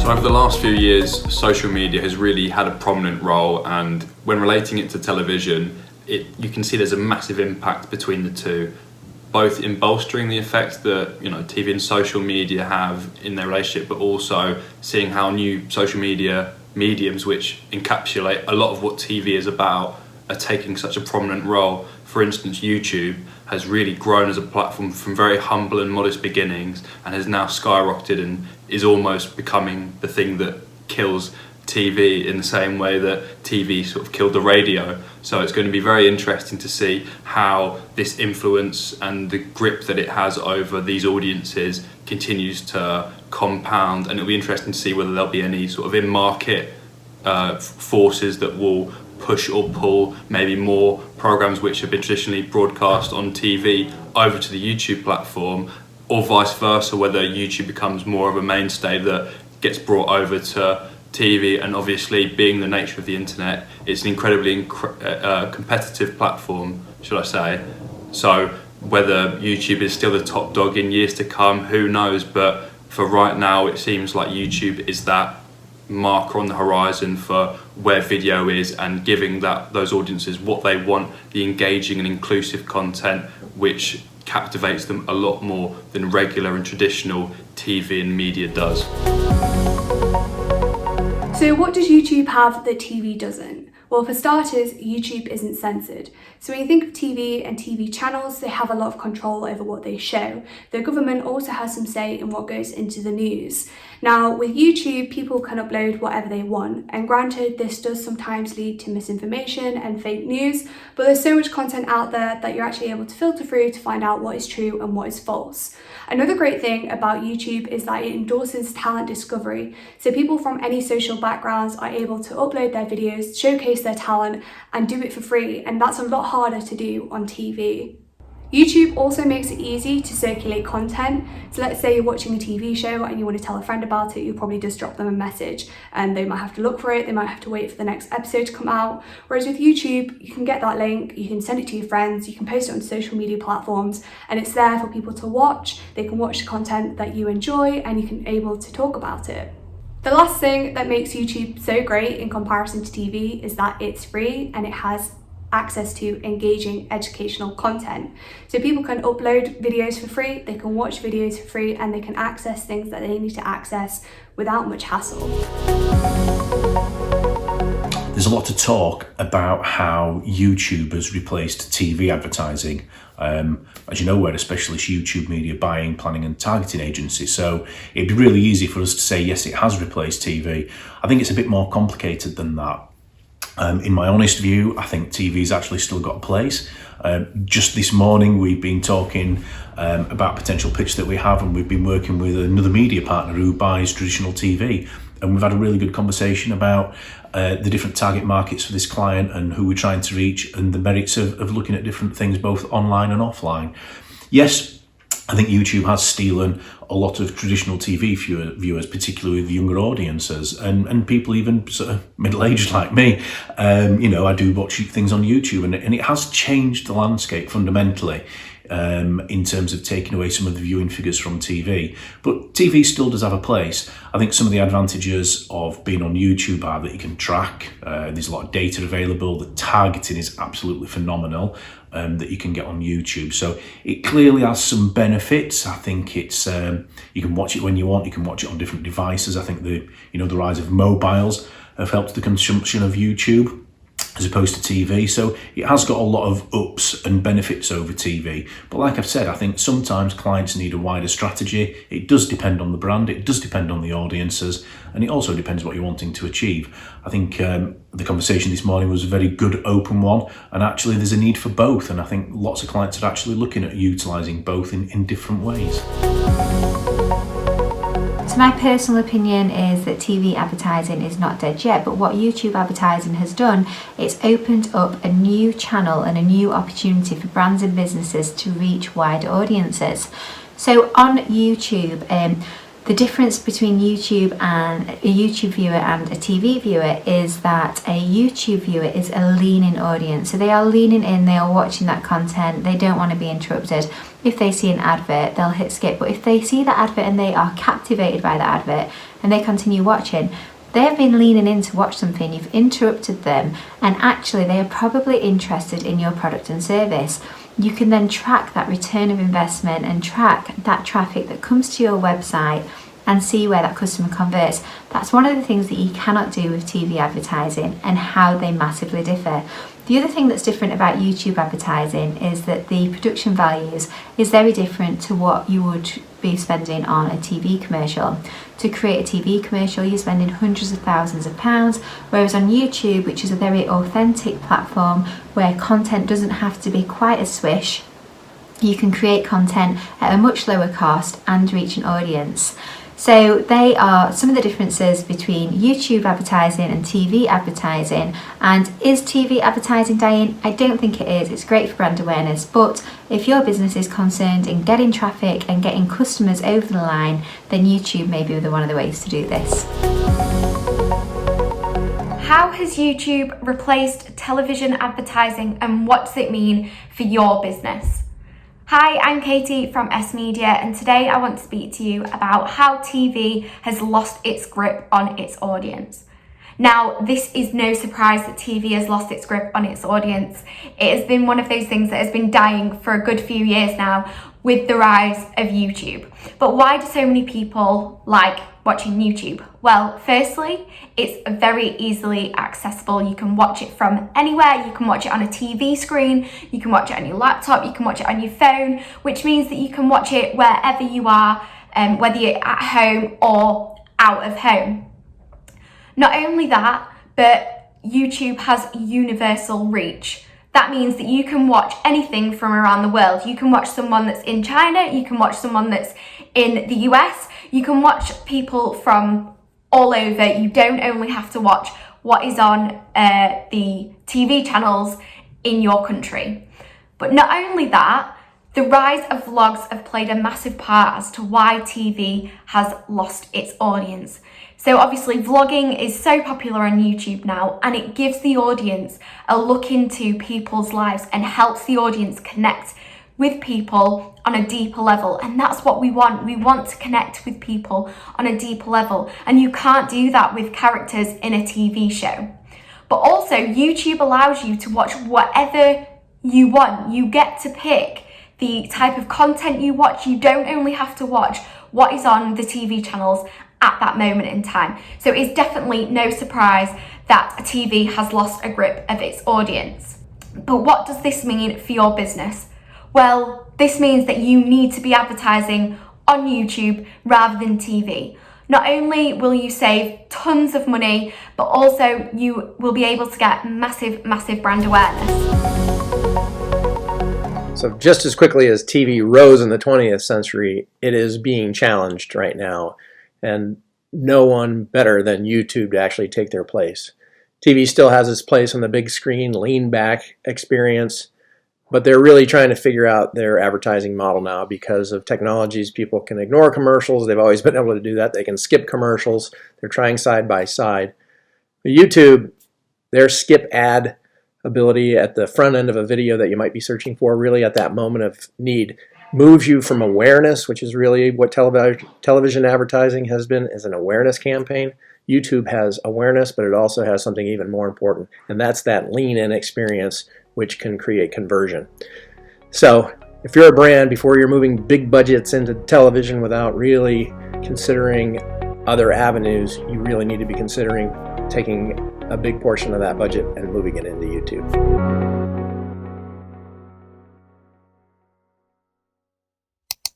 So over the last few years, social media has really had a prominent role, and when relating it to television, you can see there's a massive impact between the two, both in bolstering the effect that TV and social media have in their relationship, but also seeing how new social media mediums, which encapsulate a lot of what TV is about, are taking such a prominent role. For instance, YouTube has really grown as a platform from very humble and modest beginnings and has now skyrocketed and is almost becoming the thing that kills TV in the same way that TV sort of killed the radio. So it's going to be very interesting to see how this influence and the grip that it has over these audiences continues to compound, and it'll be interesting to see whether there'll be any sort of in-market forces that will push or pull maybe more programs which have been traditionally broadcast on TV over to the YouTube platform, or vice versa, whether YouTube becomes more of a mainstay that gets brought over to TV. And obviously, being the nature of the internet, it's an incredibly competitive platform, should I say. So whether YouTube is still the top dog in years to come, who knows, but for right now it seems like YouTube is that marker on the horizon for where video is, and giving those audiences what they want, the engaging and inclusive content which captivates them a lot more than regular and traditional TV and media does. So what does YouTube have that TV doesn't? Well, for starters, YouTube isn't censored. So when you think of TV and TV channels, they have a lot of control over what they show. The government also has some say in what goes into the news. Now, with YouTube, people can upload whatever they want. And granted, this does sometimes lead to misinformation and fake news, but there's so much content out there that you're actually able to filter through to find out what is true and what is false. Another great thing about YouTube is that it endorses talent discovery. So people from any social backgrounds are able to upload their videos, showcase their talent, and do it for free. And that's a lot harder to do on TV. YouTube also makes it easy to circulate content. So let's say you're watching a TV show and you want to tell a friend about it, you'll probably just drop them a message and they might have to look for it, they might have to wait for the next episode to come out. Whereas with YouTube, you can get that link, you can send it to your friends, you can post it on social media platforms, and it's there for people to watch. They can watch the content that you enjoy and you can be able to talk about it. The last thing that makes YouTube so great in comparison to TV is that it's free and it has access to engaging educational content. So people can upload videos for free, they can watch videos for free, and they can access things that they need to access without much hassle. There's a lot of talk about how YouTube has replaced TV advertising. As you know, we're a specialist YouTube media buying, planning and targeting agency, so it'd be really easy for us to say, yes, it has replaced TV. I think it's a bit more complicated than that. In my honest view, I think TV's actually still got a place. Just this morning, we've been talking about a potential pitch that we have, and we've been working with another media partner who buys traditional TV. And we've had a really good conversation about the different target markets for this client and who we're trying to reach, and the merits of looking at different things, both online and offline. Yes, I think YouTube has stolen a lot of traditional TV viewers, particularly with younger audiences and people even sort of middle-aged like me. I do watch things on YouTube, and it has changed the landscape fundamentally in terms of taking away some of the viewing figures from TV. But TV still does have a place. I think some of the advantages of being on YouTube are that you can track, there's a lot of data available, the targeting is absolutely phenomenal. That you can get on YouTube. So it clearly has some benefits. I think it's you can watch it when you want, you can watch it on different devices. I think the rise of mobiles have helped the consumption of YouTube as opposed to TV. So it has got a lot of ups and benefits over TV. But like I've said, I think sometimes clients need a wider strategy. It does depend on the brand, it does depend on the audiences, and it also depends what you're wanting to achieve. I think the conversation this morning was a very good open one, and actually there's a need for both, and I think lots of clients are actually looking at utilising both in different ways. So my personal opinion is that TV advertising is not dead yet, but what YouTube advertising has done, it's opened up a new channel and a new opportunity for brands and businesses to reach wider audiences. So on YouTube, The difference between YouTube and a YouTube viewer and a TV viewer is that a YouTube viewer is a lean-in audience. So they are leaning in, they are watching that content, they don't want to be interrupted. If they see an advert, they'll hit skip. But if they see that advert and they are captivated by that advert and they continue watching, they've been leaning in to watch something, you've interrupted them, and actually they are probably interested in your product and service. You can then track that return of investment and track that traffic that comes to your website and see where that customer converts. That's one of the things that you cannot do with TV advertising and how they massively differ. The other thing that's different about YouTube advertising is that the production values is very different to what you would be spending on a TV commercial. To create a TV commercial, you're spending hundreds of thousands of pounds, whereas on YouTube, which is a very authentic platform where content doesn't have to be quite as swish, you can create content at a much lower cost and reach an audience. So they are some of the differences between YouTube advertising and TV advertising. And is TV advertising dying? I don't think it is. It's great for brand awareness, but if your business is concerned in getting traffic and getting customers over the line, then YouTube may be one of the ways to do this. How has YouTube replaced television advertising, and what does it mean for your business? Hi, I'm Katie from S Media, and today I want to speak to you about how TV has lost its grip on its audience. Now, this is no surprise that TV has lost its grip on its audience. It has been one of those things that has been dying for a good few years now with the rise of YouTube. But why do so many people like watching YouTube? Well, firstly, it's very easily accessible. You can watch it from anywhere. You can watch it on a TV screen, you can watch it on your laptop, you can watch it on your phone, which means that you can watch it wherever you are, whether you're at home or out of home. Not only that, but YouTube has universal reach. That means that you can watch anything from around the world. You can watch someone that's in China, you can watch someone that's in the US, you can watch people from all over. You don't only have to watch what is on the TV channels in your country. But not only that, the rise of vlogs have played a massive part as to why TV has lost its audience. So obviously vlogging is so popular on YouTube now, and it gives the audience a look into people's lives and helps the audience connect with people on a deeper level. And that's what we want. We want to connect with people on a deeper level. And you can't do that with characters in a TV show. But also YouTube allows you to watch whatever you want. You get to pick the type of content you watch. You don't only have to watch what is on the TV channels at that moment in time. So it's definitely no surprise that TV has lost a grip of its audience. But what does this mean for your business? Well, this means that you need to be advertising on YouTube rather than TV. Not only will you save tons of money, but also you will be able to get massive brand awareness. So just as quickly as TV rose in the 20th century, it is being challenged right now. And no one better than YouTube to actually take their place. TV still has its place on the big screen, lean back experience, but they're really trying to figure out their advertising model now because of technologies. People can ignore commercials. They've always been able to do that. They can skip commercials. They're trying side by side. But YouTube, their skip ad ability at the front end of a video that you might be searching for, really at that moment of need, moves you from awareness, which is really what television advertising has been, is an awareness campaign. YouTube has awareness, but it also has something even more important, and that's that lean-in experience, which can create conversion. So if you're a brand, before you're moving big budgets into television without really considering other avenues, you really need to be considering taking a big portion of that budget and moving it into YouTube.